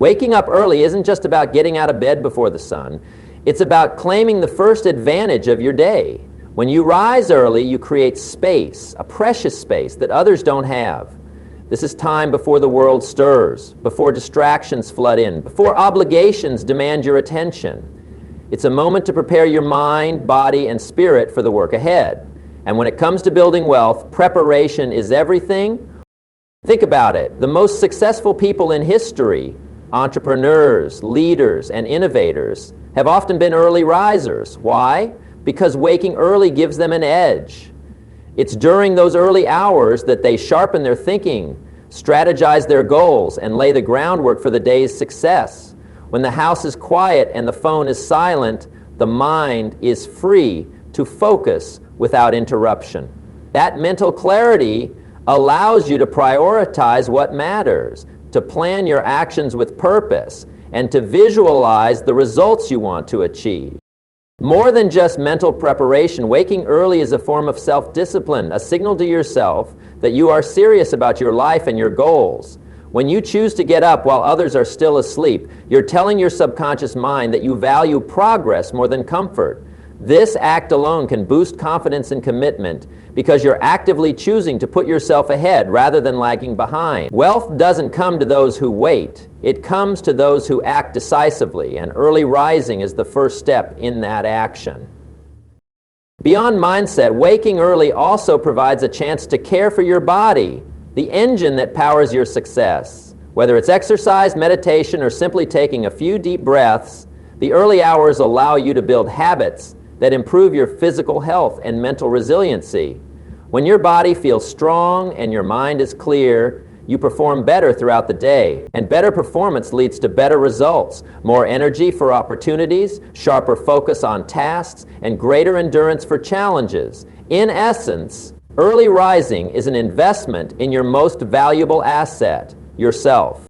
Waking up early isn't just about getting out of bed before the sun. It's about claiming the first advantage of your day. When you rise early, you create space, a precious space that others don't have. This is time before the world stirs, before distractions flood in, before obligations demand your attention. It's a moment to prepare your mind, body, and spirit for the work ahead. And when it comes to building wealth, preparation is everything. Think about it. The most successful people in history, entrepreneurs, leaders, and innovators, have often been early risers. Why? Because waking early gives them an edge. It's during those early hours that they sharpen their thinking, strategize their goals, and lay the groundwork for the day's success. When the house is quiet and the phone is silent, the mind is free to focus without interruption. That mental clarity allows you to prioritize what matters, to plan your actions with purpose, and to visualize the results you want to achieve. More than just mental preparation, waking early is a form of self-discipline, a signal to yourself that you are serious about your life and your goals. When you choose to get up while others are still asleep, you're telling your subconscious mind that you value progress more than comfort. This act alone can boost confidence and commitment because you're actively choosing to put yourself ahead rather than lagging behind. Wealth doesn't come to those who wait. It comes to those who act decisively, and early rising is the first step in that action. Beyond mindset, waking early also provides a chance to care for your body, the engine that powers your success. Whether it's exercise, meditation, or simply taking a few deep breaths, the early hours allow you to build habits that improve your physical health and mental resiliency. When your body feels strong and your mind is clear, you perform better throughout the day. And better performance leads to better results, more energy for opportunities, sharper focus on tasks, and greater endurance for challenges. In essence, early rising is an investment in your most valuable asset, yourself.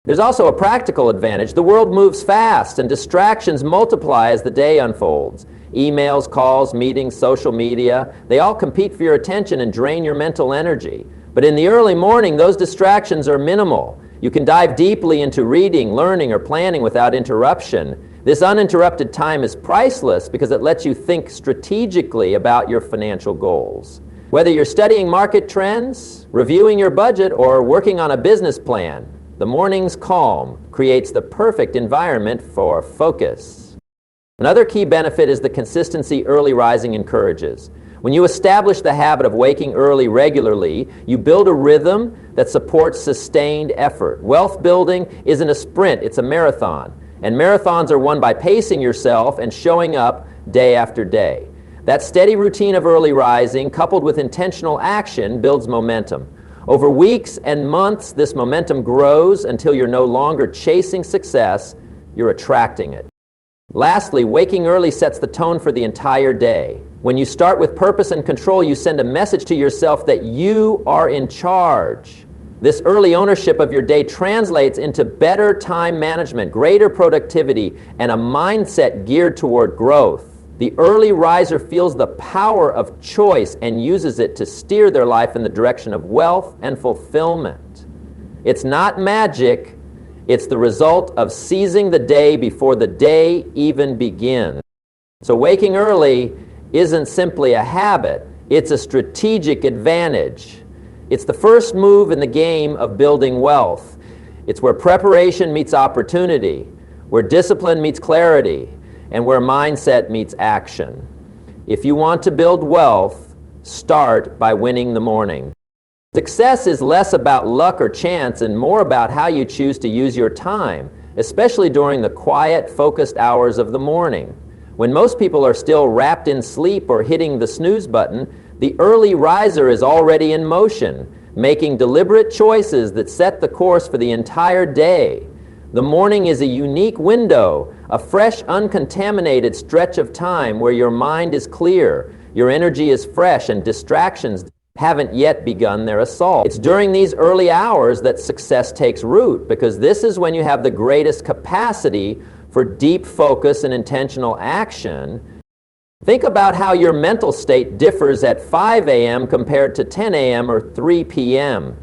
There's also a practical advantage. The world moves fast and distractions multiply as the day unfolds. Emails, calls, meetings, social media, they all compete for your attention and drain your mental energy. But in the early morning, those distractions are minimal. You can dive deeply into reading, learning, or planning without interruption. This uninterrupted time is priceless because it lets you think strategically about your financial goals. Whether you're studying market trends, reviewing your budget, or working on a business plan, the morning's calm creates the perfect environment for focus. Another key benefit is the consistency early rising encourages. When you establish the habit of waking early regularly, you build a rhythm that supports sustained effort. Wealth building isn't a sprint, it's a marathon. And marathons are won by pacing yourself and showing up day after day. That steady routine of early rising, coupled with intentional action, builds momentum. Over weeks and months, this momentum grows until you're no longer chasing success, you're attracting it. Lastly, waking early sets the tone for the entire day. When you start with purpose and control, you send a message to yourself that you are in charge. This early ownership of your day translates into better time management, greater productivity, and a mindset geared toward growth. The early riser feels the power of choice and uses it to steer their life in the direction of wealth and fulfillment. It's not magic. It's the result of seizing the day before the day even begins. So waking early isn't simply a habit, it's a strategic advantage. It's the first move in the game of building wealth. It's where preparation meets opportunity, where discipline meets clarity, and where mindset meets action. If you want to build wealth, start by winning the morning. Success is less about luck or chance and more about how you choose to use your time, especially during the quiet, focused hours of the morning. When most people are still wrapped in sleep or hitting the snooze button, the early riser is already in motion, making deliberate choices that set the course for the entire day. The morning is a unique window, a fresh, uncontaminated stretch of time where your mind is clear, your energy is fresh, and distractions haven't yet begun their assault. It's during these early hours that success takes root, because this is when you have the greatest capacity for deep focus and intentional action. Think about how your mental state differs at 5 a.m. compared to 10 a.m. or 3 p.m.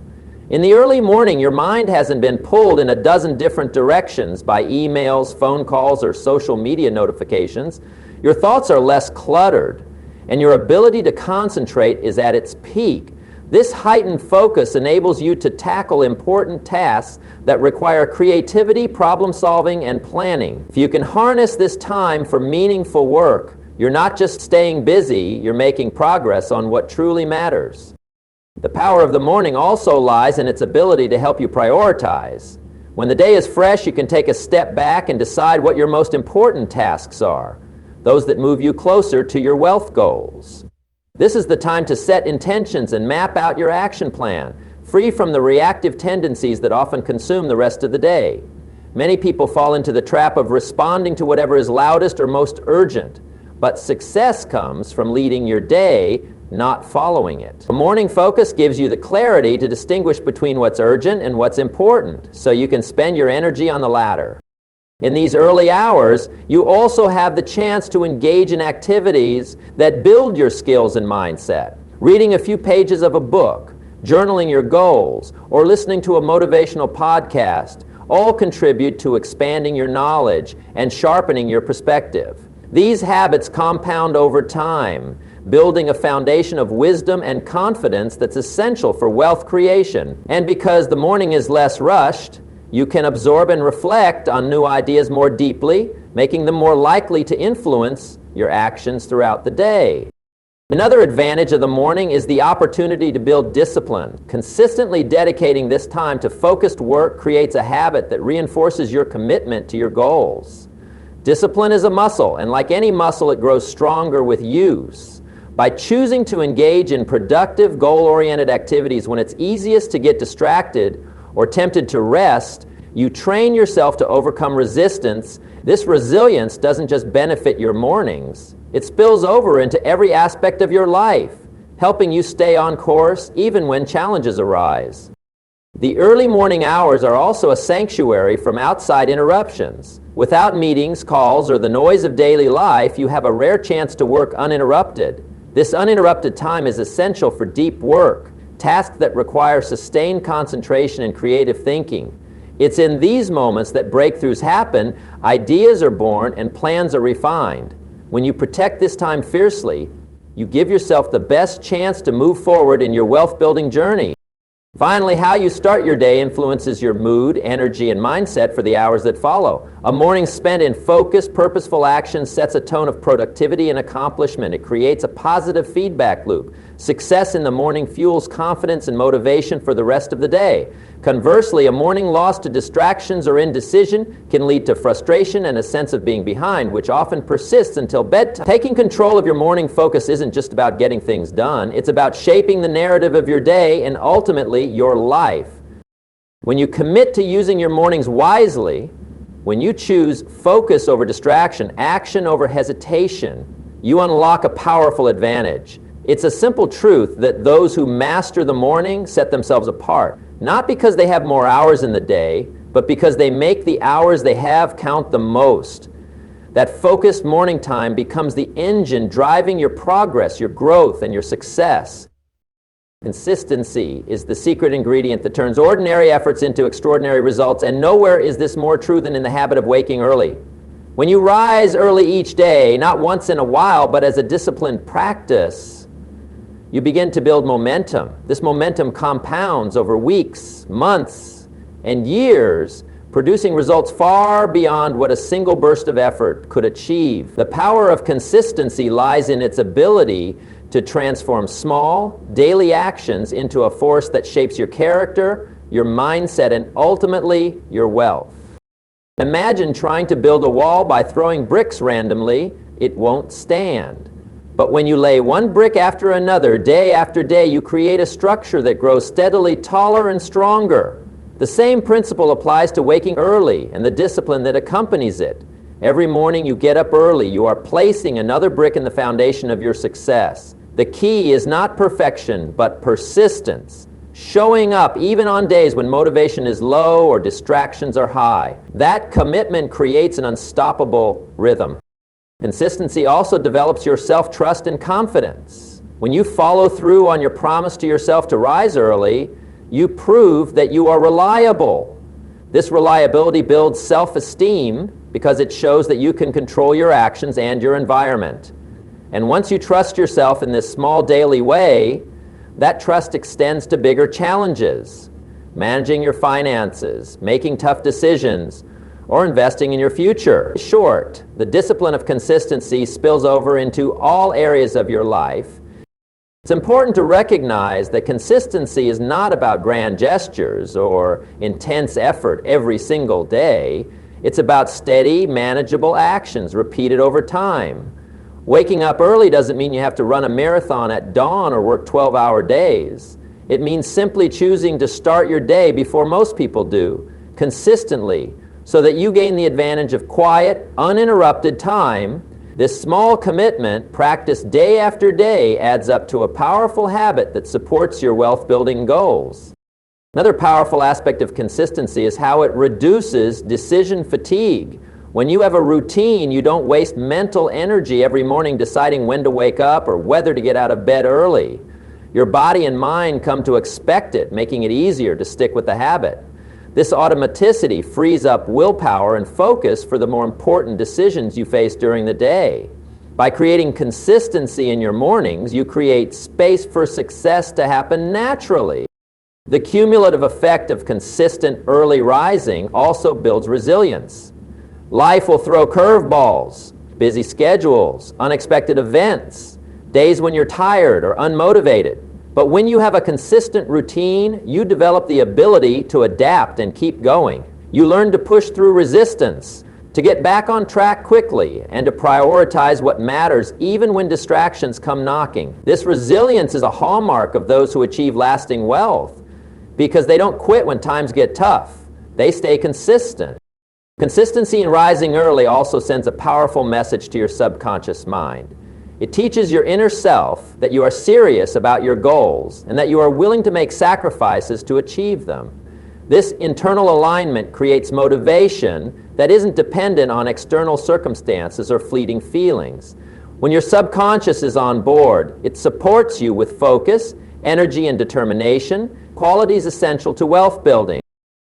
In the early morning, your mind hasn't been pulled in a dozen different directions by emails, phone calls, or social media notifications. Your thoughts are less cluttered, and your ability to concentrate is at its peak. This heightened focus enables you to tackle important tasks that require creativity, problem solving, and planning. If you can harness this time for meaningful work, you're not just staying busy, you're making progress on what truly matters. The power of the morning also lies in its ability to help you prioritize. When the day is fresh, you can take a step back and decide what your most important tasks are, those that move you closer to your wealth goals. This is the time to set intentions and map out your action plan, free from the reactive tendencies that often consume the rest of the day. Many people fall into the trap of responding to whatever is loudest or most urgent, but success comes from leading your day, not following it. A morning focus gives you the clarity to distinguish between what's urgent and what's important, so you can spend your energy on the latter. In these early hours, you also have the chance to engage in activities that build your skills and mindset. Reading a few pages of a book, journaling your goals, or listening to a motivational podcast all contribute to expanding your knowledge and sharpening your perspective. These habits compound over time, building a foundation of wisdom and confidence that's essential for wealth creation. And because the morning is less rushed, you can absorb and reflect on new ideas more deeply, making them more likely to influence your actions throughout the day. Another advantage of the morning is the opportunity to build discipline. Consistently dedicating this time to focused work creates a habit that reinforces your commitment to your goals. Discipline is a muscle, and like any muscle, it grows stronger with use. By choosing to engage in productive, goal-oriented activities when it's easiest to get distracted or tempted to rest, you train yourself to overcome resistance. This resilience doesn't just benefit your mornings, it spills over into every aspect of your life, helping you stay on course even when challenges arise. The early morning hours are also a sanctuary from outside interruptions. Without meetings, calls, or the noise of daily life, you have a rare chance to work uninterrupted. This uninterrupted time is essential for deep work, tasks that require sustained concentration and creative thinking. It's in these moments that breakthroughs happen, ideas are born, and plans are refined. When you protect this time fiercely, you give yourself the best chance to move forward in your wealth-building journey. Finally, how you start your day influences your mood, energy, and mindset for the hours that follow. A morning spent in focused, purposeful action sets a tone of productivity and accomplishment. It creates a positive feedback loop. Success in the morning fuels confidence and motivation for the rest of the day. Conversely, a morning lost to distractions or indecision can lead to frustration and a sense of being behind, which often persists until bedtime. Taking control of your morning focus isn't just about getting things done. It's about shaping the narrative of your day and ultimately your life. When you commit to using your mornings wisely, when you choose focus over distraction, action over hesitation, you unlock a powerful advantage. It's a simple truth that those who master the morning set themselves apart, not because they have more hours in the day, but because they make the hours they have count the most. That focused morning time becomes the engine driving your progress, your growth, and your success. Consistency is the secret ingredient that turns ordinary efforts into extraordinary results, and nowhere is this more true than in the habit of waking early. When you rise early each day, not once in a while, but as a disciplined practice, you begin to build momentum. This momentum compounds over weeks, months, and years, producing results far beyond what a single burst of effort could achieve. The power of consistency lies in its ability to transform small, daily actions into a force that shapes your character, your mindset, and ultimately your wealth. Imagine trying to build a wall by throwing bricks randomly. It won't stand. But when you lay one brick after another, day after day, you create a structure that grows steadily taller and stronger. The same principle applies to waking early and the discipline that accompanies it. Every morning you get up early, you are placing another brick in the foundation of your success. The key is not perfection, but persistence. Showing up even on days when motivation is low or distractions are high. That commitment creates an unstoppable rhythm. Consistency also develops your self-trust and confidence. When you follow through on your promise to yourself to rise early, You prove that you are reliable. This reliability builds self-esteem because it shows that you can control your actions and your environment. And once you trust yourself in this small daily way, that trust extends to bigger challenges, managing your finances, making tough decisions, or investing in your future. In short, the discipline of consistency spills over into all areas of your life. It's important to recognize that consistency is not about grand gestures or intense effort every single day. It's about steady, manageable actions repeated over time. Waking up early doesn't mean you have to run a marathon at dawn or work 12-hour days. It means simply choosing to start your day before most people do, consistently, so that you gain the advantage of quiet, uninterrupted time. This small commitment, practiced day after day, adds up to a powerful habit that supports your wealth-building goals. Another powerful aspect of consistency is how it reduces decision fatigue. When you have a routine, you don't waste mental energy every morning deciding when to wake up or whether to get out of bed early. Your body and mind come to expect it, making it easier to stick with the habit. This automaticity frees up willpower and focus for the more important decisions you face during the day. By creating consistency in your mornings, you create space for success to happen naturally. The cumulative effect of consistent early rising also builds resilience. Life will throw curveballs, busy schedules, unexpected events, days when you're tired or unmotivated. But when you have a consistent routine, you develop the ability to adapt and keep going. You learn to push through resistance, to get back on track quickly, and to prioritize what matters even when distractions come knocking. This resilience is a hallmark of those who achieve lasting wealth because they don't quit when times get tough. They stay consistent. Consistency in rising early also sends a powerful message to your subconscious mind. It teaches your inner self that you are serious about your goals and that you are willing to make sacrifices to achieve them. This internal alignment creates motivation that isn't dependent on external circumstances or fleeting feelings. When your subconscious is on board, it supports you with focus, energy, and determination, qualities essential to wealth building.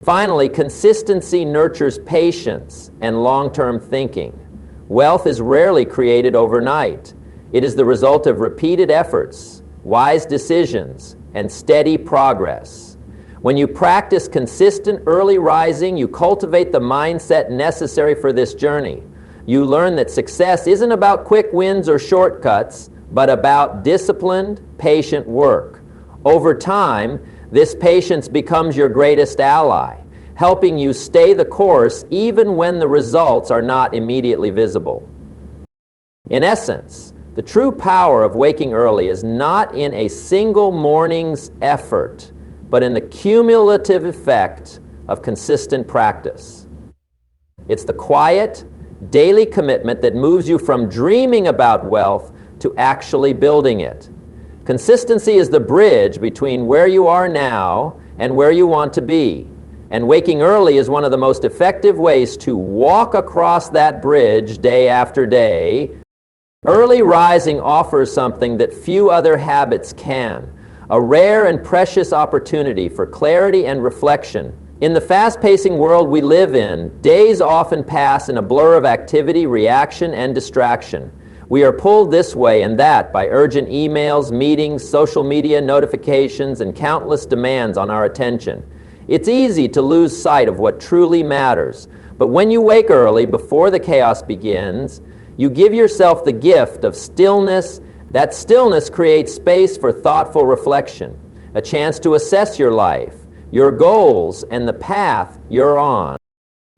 Finally, consistency nurtures patience and long-term thinking. Wealth is rarely created overnight. It is the result of repeated efforts, wise decisions, and steady progress. When you practice consistent early rising, you cultivate the mindset necessary for this journey. You learn that success isn't about quick wins or shortcuts, but about disciplined, patient work. Over time, this patience becomes your greatest ally, helping you stay the course even when the results are not immediately visible. In essence, the true power of waking early is not in a single morning's effort, but in the cumulative effect of consistent practice. It's the quiet, daily commitment that moves you from dreaming about wealth to actually building it. Consistency is the bridge between where you are now and where you want to be. And waking early is one of the most effective ways to walk across that bridge day after day. Early rising offers something that few other habits can, a rare and precious opportunity for clarity and reflection. In the fast-pacing world we live in, days often pass in a blur of activity, reaction, and distraction. We are pulled this way and that by urgent emails, meetings, social media notifications, and countless demands on our attention. It's easy to lose sight of what truly matters, but when you wake early before the chaos begins, you give yourself the gift of stillness. That stillness creates space for thoughtful reflection, a chance to assess your life, your goals, and the path you're on.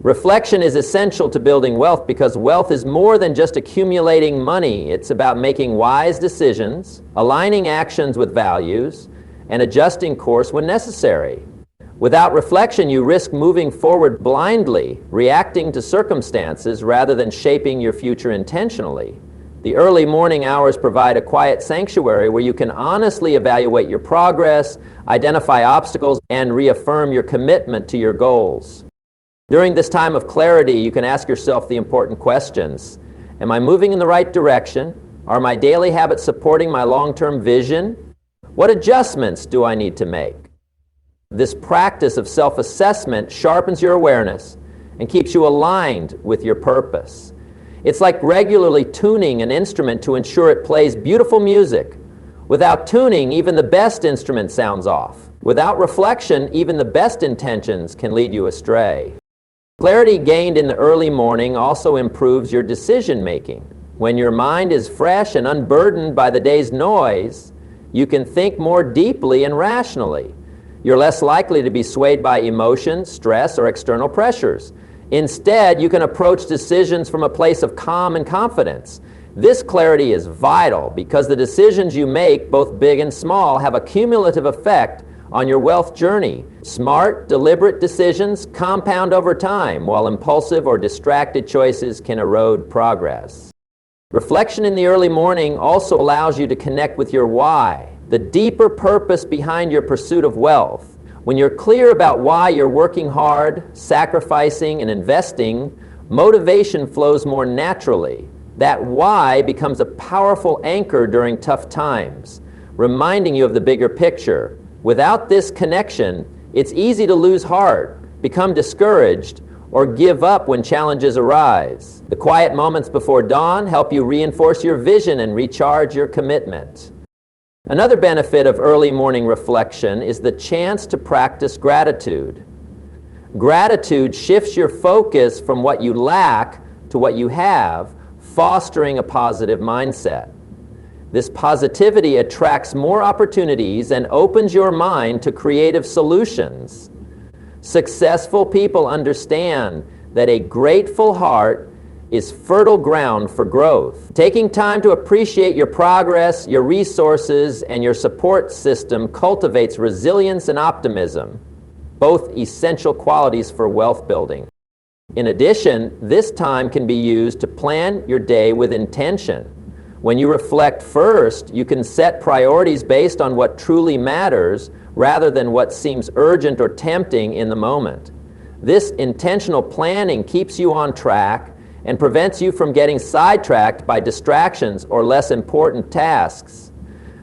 Reflection is essential to building wealth because wealth is more than just accumulating money. It's about making wise decisions, aligning actions with values, and adjusting course when necessary. Without reflection, you risk moving forward blindly, reacting to circumstances rather than shaping your future intentionally. The early morning hours provide a quiet sanctuary where you can honestly evaluate your progress, identify obstacles, and reaffirm your commitment to your goals. During this time of clarity, you can ask yourself the important questions. Am I moving in the right direction? Are my daily habits supporting my long-term vision? What adjustments do I need to make? This practice of self-assessment sharpens your awareness and keeps you aligned with your purpose. It's like regularly tuning an instrument to ensure it plays beautiful music. Without tuning, even the best instrument sounds off. Without reflection, even the best intentions can lead you astray. Clarity gained in the early morning also improves your decision-making. When your mind is fresh and unburdened by the day's noise, you can think more deeply and rationally. You're less likely to be swayed by emotion, stress, or external pressures. Instead, you can approach decisions from a place of calm and confidence. This clarity is vital because the decisions you make, both big and small, have a cumulative effect on your wealth journey. Smart, deliberate decisions compound over time, while impulsive or distracted choices can erode progress. Reflection in the early morning also allows you to connect with your why, the deeper purpose behind your pursuit of wealth. When you're clear about why you're working hard, sacrificing, and investing, motivation flows more naturally. That why becomes a powerful anchor during tough times, reminding you of the bigger picture. Without this connection, it's easy to lose heart, become discouraged, or give up when challenges arise. The quiet moments before dawn help you reinforce your vision and recharge your commitment. Another benefit of early morning reflection is the chance to practice gratitude. Gratitude shifts your focus from what you lack to what you have, fostering a positive mindset. This positivity attracts more opportunities and opens your mind to creative solutions. Successful people understand that a grateful heart is fertile ground for growth. Taking time to appreciate your progress, your resources, and your support system cultivates resilience and optimism, both essential qualities for wealth building. In addition, this time can be used to plan your day with intention. When you reflect first, you can set priorities based on what truly matters rather than what seems urgent or tempting in the moment. This intentional planning keeps you on track and prevents you from getting sidetracked by distractions or less important tasks.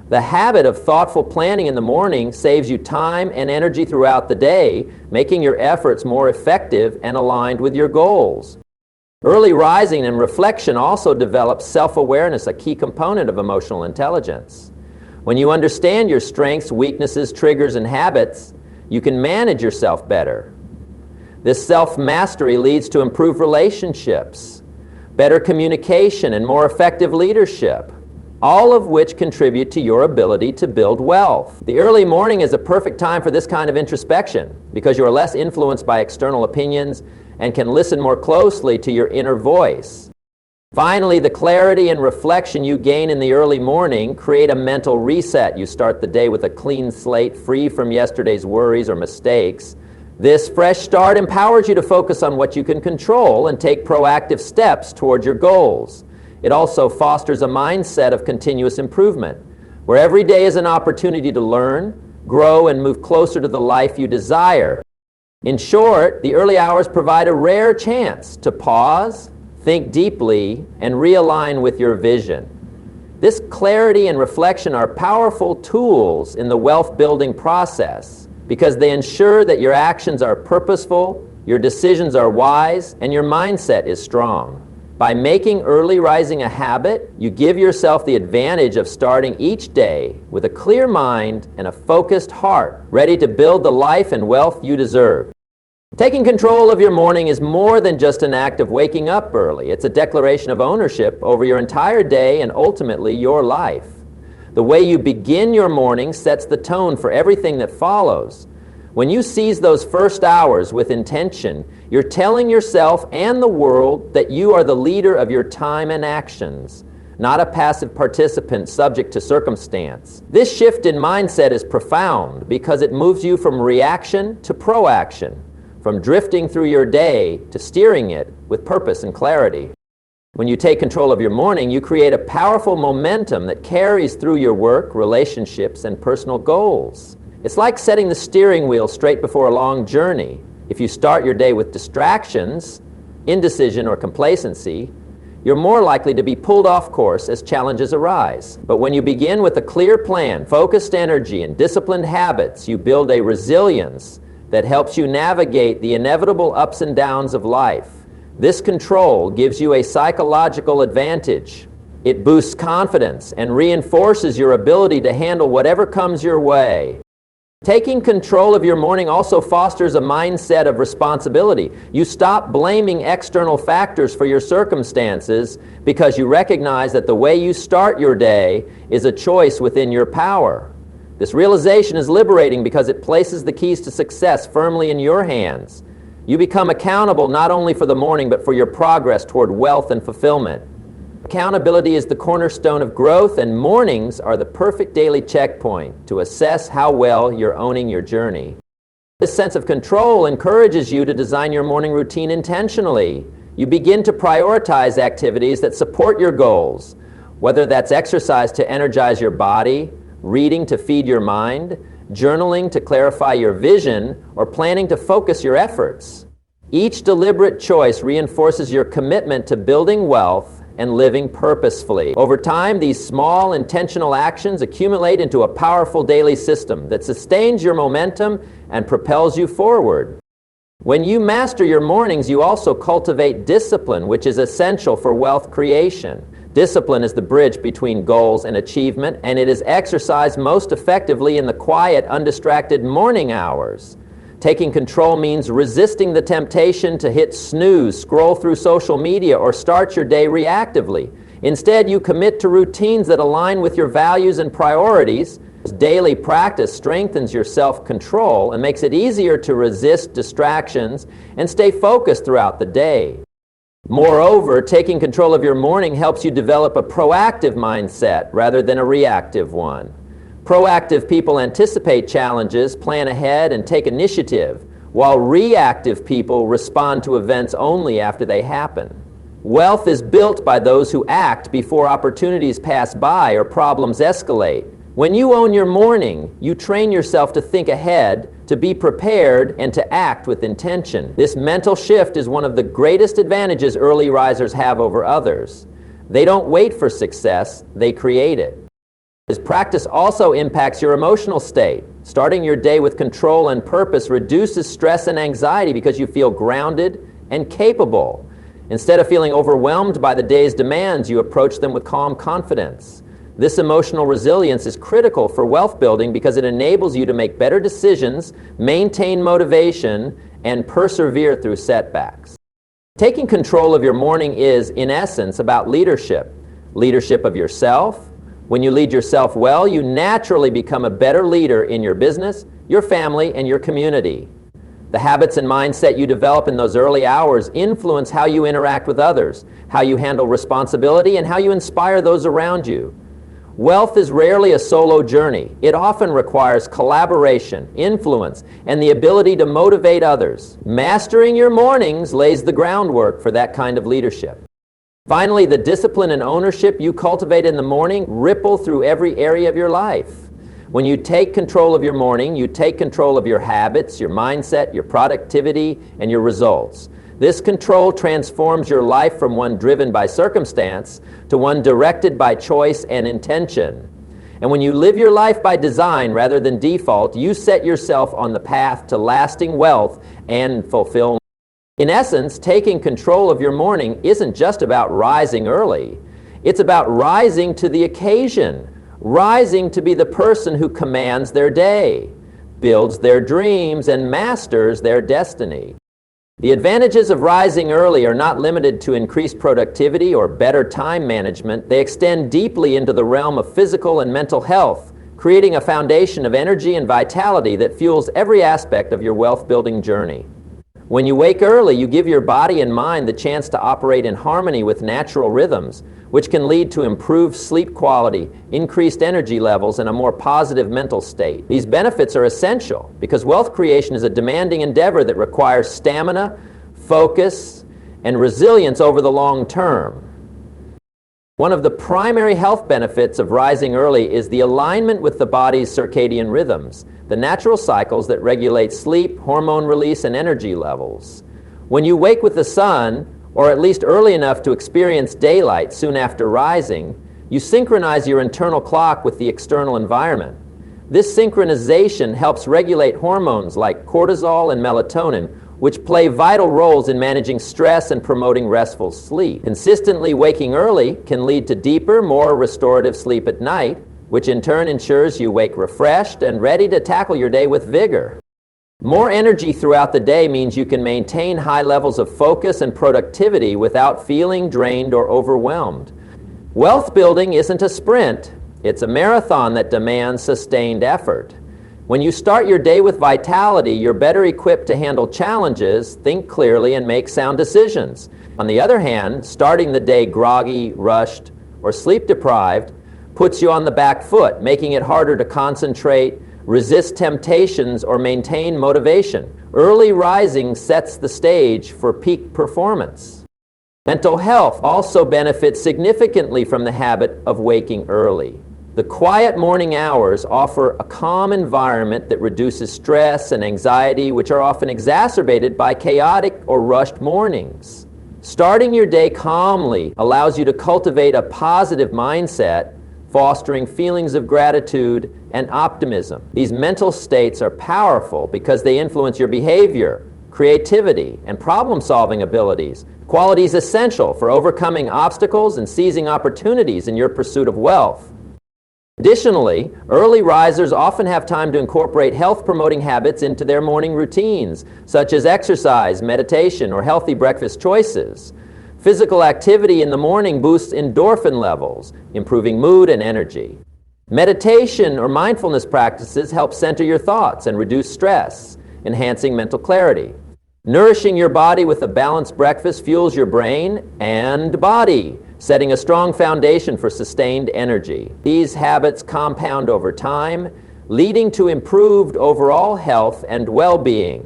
The habit of thoughtful planning in the morning saves you time and energy throughout the day, making your efforts more effective and aligned with your goals. Early rising and reflection also develops self-awareness, a key component of emotional intelligence. When you understand your strengths, weaknesses, triggers, and habits, you can manage yourself better. This self-mastery leads to improved relationships, better communication, and more effective leadership, all of which contribute to your ability to build wealth. The early morning is a perfect time for this kind of introspection because you are less influenced by external opinions and can listen more closely to your inner voice. Finally, the clarity and reflection you gain in the early morning create a mental reset. You start the day with a clean slate, free from yesterday's worries or mistakes. This fresh start empowers you to focus on what you can control and take proactive steps toward your goals. It also fosters a mindset of continuous improvement, where every day is an opportunity to learn, grow, and move closer to the life you desire. In short, the early hours provide a rare chance to pause, think deeply, and realign with your vision. This clarity and reflection are powerful tools in the wealth-building process because they ensure that your actions are purposeful, your decisions are wise, and your mindset is strong. By making early rising a habit, you give yourself the advantage of starting each day with a clear mind and a focused heart, ready to build the life and wealth you deserve. Taking control of your morning is more than just an act of waking up early. It's a declaration of ownership over your entire day and ultimately your life. The way you begin your morning sets the tone for everything that follows. When you seize those first hours with intention, you're telling yourself and the world that you are the leader of your time and actions, not a passive participant subject to circumstance. This shift in mindset is profound because it moves you from reaction to proaction, from drifting through your day to steering it with purpose and clarity. When you take control of your morning, you create a powerful momentum that carries through your work, relationships, and personal goals. It's like setting the steering wheel straight before a long journey. If you start your day with distractions, indecision, or complacency, you're more likely to be pulled off course as challenges arise. But when you begin with a clear plan, focused energy, and disciplined habits, you build a resilience that helps you navigate the inevitable ups and downs of life. This control gives you a psychological advantage. It boosts confidence and reinforces your ability to handle whatever comes your way. Taking control of your morning also fosters a mindset of responsibility. You stop blaming external factors for your circumstances because you recognize that the way you start your day is a choice within your power. This realization is liberating because it places the keys to success firmly in your hands. You become accountable not only for the morning but for your progress toward wealth and fulfillment. Accountability is the cornerstone of growth, and mornings are the perfect daily checkpoint to assess how well you're owning your journey. This sense of control encourages you to design your morning routine intentionally. You begin to prioritize activities that support your goals, whether that's exercise to energize your body, reading to feed your mind, journaling to clarify your vision, or planning to focus your efforts. Each deliberate choice reinforces your commitment to building wealth and living purposefully. Over time, these small, intentional actions accumulate into a powerful daily system that sustains your momentum and propels you forward. When you master your mornings, you also cultivate discipline, which is essential for wealth creation. Discipline is the bridge between goals and achievement, and it is exercised most effectively in the quiet, undistracted morning hours. Taking control means resisting the temptation to hit snooze, scroll through social media, or start your day reactively. Instead, you commit to routines that align with your values and priorities. Daily practice strengthens your self-control and makes it easier to resist distractions and stay focused throughout the day. Moreover, taking control of your morning helps you develop a proactive mindset rather than a reactive one. Proactive people anticipate challenges, plan ahead, and take initiative, while reactive people respond to events only after they happen. Wealth is built by those who act before opportunities pass by or problems escalate. When you own your morning, you train yourself to think ahead, to be prepared, and to act with intention. This mental shift is one of the greatest advantages early risers have over others. They don't wait for success, they create it. This practice also impacts your emotional state. Starting your day with control and purpose reduces stress and anxiety because you feel grounded and capable. Instead of feeling overwhelmed by the day's demands, you approach them with calm confidence. This emotional resilience is critical for wealth building because it enables you to make better decisions, maintain motivation, and persevere through setbacks. Taking control of your morning is, in essence, about leadership. Leadership of yourself. When you lead yourself well, you naturally become a better leader in your business, your family, and your community. The habits and mindset you develop in those early hours influence how you interact with others, how you handle responsibility, and how you inspire those around you. Wealth is rarely a solo journey. It often requires collaboration, influence, and the ability to motivate others. Mastering your mornings lays the groundwork for that kind of leadership. Finally, the discipline and ownership you cultivate in the morning ripple through every area of your life. When you take control of your morning, you take control of your habits, your mindset, your productivity, and your results. This control transforms your life from one driven by circumstance to one directed by choice and intention. And when you live your life by design rather than default, you set yourself on the path to lasting wealth and fulfillment. In essence, taking control of your morning isn't just about rising early. It's about rising to the occasion, rising to be the person who commands their day, builds their dreams, and masters their destiny. The advantages of rising early are not limited to increased productivity or better time management. They extend deeply into the realm of physical and mental health, creating a foundation of energy and vitality that fuels every aspect of your wealth-building journey. When you wake early, you give your body and mind the chance to operate in harmony with natural rhythms, which can lead to improved sleep quality, increased energy levels, and a more positive mental state. These benefits are essential because wealth creation is a demanding endeavor that requires stamina, focus, and resilience over the long term. One of the primary health benefits of rising early is the alignment with the body's circadian rhythms, the natural cycles that regulate sleep, hormone release, and energy levels. When you wake with the sun, or at least early enough to experience daylight soon after rising, you synchronize your internal clock with the external environment. This synchronization helps regulate hormones like cortisol and melatonin, which play vital roles in managing stress and promoting restful sleep. Consistently waking early can lead to deeper, more restorative sleep at night, which in turn ensures you wake refreshed and ready to tackle your day with vigor. More energy throughout the day means you can maintain high levels of focus and productivity without feeling drained or overwhelmed. Wealth building isn't a sprint, it's a marathon that demands sustained effort. When you start your day with vitality, you're better equipped to handle challenges, think clearly, and make sound decisions. On the other hand, starting the day groggy, rushed, or sleep-deprived puts you on the back foot, making it harder to concentrate, resist temptations, or maintain motivation. Early rising sets the stage for peak performance. Mental health also benefits significantly from the habit of waking early. The quiet morning hours offer a calm environment that reduces stress and anxiety, which are often exacerbated by chaotic or rushed mornings. Starting your day calmly allows you to cultivate a positive mindset, fostering feelings of gratitude and optimism. These mental states are powerful because they influence your behavior, creativity, and problem-solving abilities, qualities essential for overcoming obstacles and seizing opportunities in your pursuit of wealth. Additionally, early risers often have time to incorporate health-promoting habits into their morning routines, such as exercise, meditation, or healthy breakfast choices. Physical activity in the morning boosts endorphin levels, improving mood and energy. Meditation or mindfulness practices help center your thoughts and reduce stress, enhancing mental clarity. Nourishing your body with a balanced breakfast fuels your brain and body, setting a strong foundation for sustained energy. These habits compound over time, leading to improved overall health and well-being.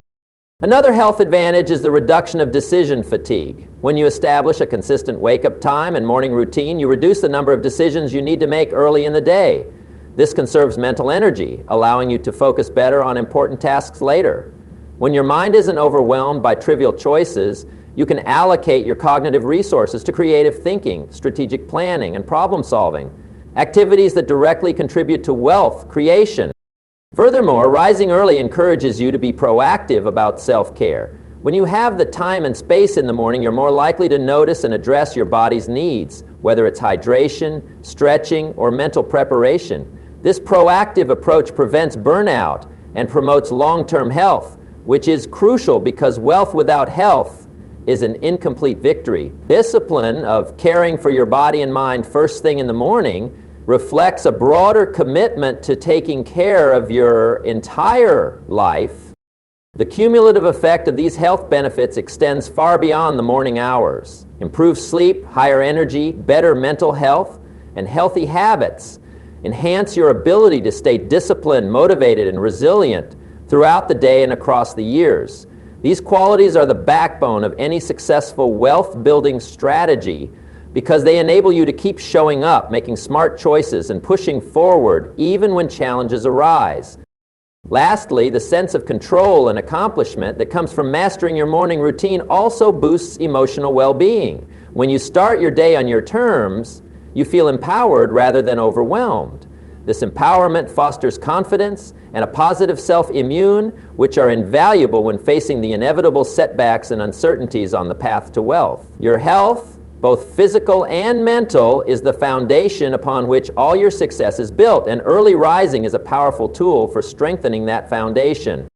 Another health advantage is the reduction of decision fatigue. When you establish a consistent wake-up time and morning routine, you reduce the number of decisions you need to make early in the day. This conserves mental energy, allowing you to focus better on important tasks later. When your mind isn't overwhelmed by trivial choices, you can allocate your cognitive resources to creative thinking, strategic planning, and problem solving, activities that directly contribute to wealth creation. Furthermore, rising early encourages you to be proactive about self-care. When you have the time and space in the morning, you're more likely to notice and address your body's needs, whether it's hydration, stretching, or mental preparation. This proactive approach prevents burnout and promotes long-term health, which is crucial because wealth without health is an incomplete victory. Discipline of caring for your body and mind first thing in the morning reflects a broader commitment to taking care of your entire life. The cumulative effect of these health benefits extends far beyond the morning hours. Improved sleep, higher energy, better mental health, and healthy habits enhance your ability to stay disciplined, motivated, and resilient throughout the day and across the years. These qualities are the backbone of any successful wealth-building strategy because they enable you to keep showing up, making smart choices, and pushing forward even when challenges arise. Lastly, the sense of control and accomplishment that comes from mastering your morning routine also boosts emotional well-being. When you start your day on your terms, you feel empowered rather than overwhelmed. This empowerment fosters confidence and a positive self-immune, which are invaluable when facing the inevitable setbacks and uncertainties on the path to wealth. Your health, both physical and mental, is the foundation upon which all your success is built, and early rising is a powerful tool for strengthening that foundation.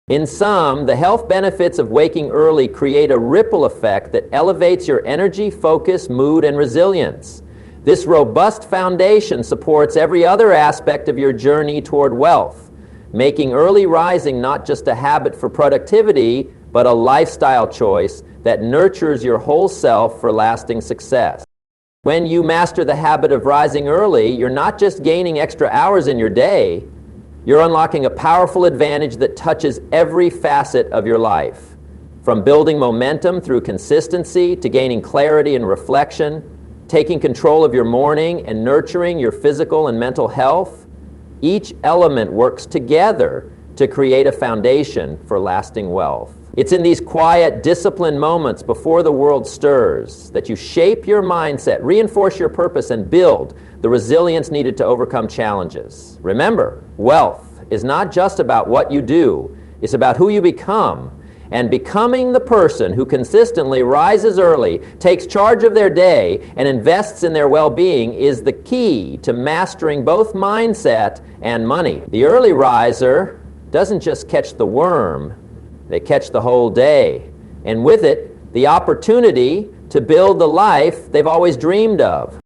In sum, the health benefits of waking early create a ripple effect that elevates your energy, focus, mood, and resilience. This robust foundation supports every other aspect of your journey toward wealth, making early rising not just a habit for productivity, but a lifestyle choice that nurtures your whole self for lasting success. When you master the habit of rising early, you're not just gaining extra hours in your day, you're unlocking a powerful advantage that touches every facet of your life. From building momentum through consistency to gaining clarity and reflection, taking control of your morning and nurturing your physical and mental health, each element works together to create a foundation for lasting wealth. It's in these quiet, disciplined moments before the world stirs that you shape your mindset, reinforce your purpose, and build the resilience needed to overcome challenges. Remember, wealth is not just about what you do, it's about who you become. And becoming the person who consistently rises early, takes charge of their day, and invests in their well-being is the key to mastering both mindset and money. The early riser doesn't just catch the worm, they catch the whole day. And with it, the opportunity to build the life they've always dreamed of.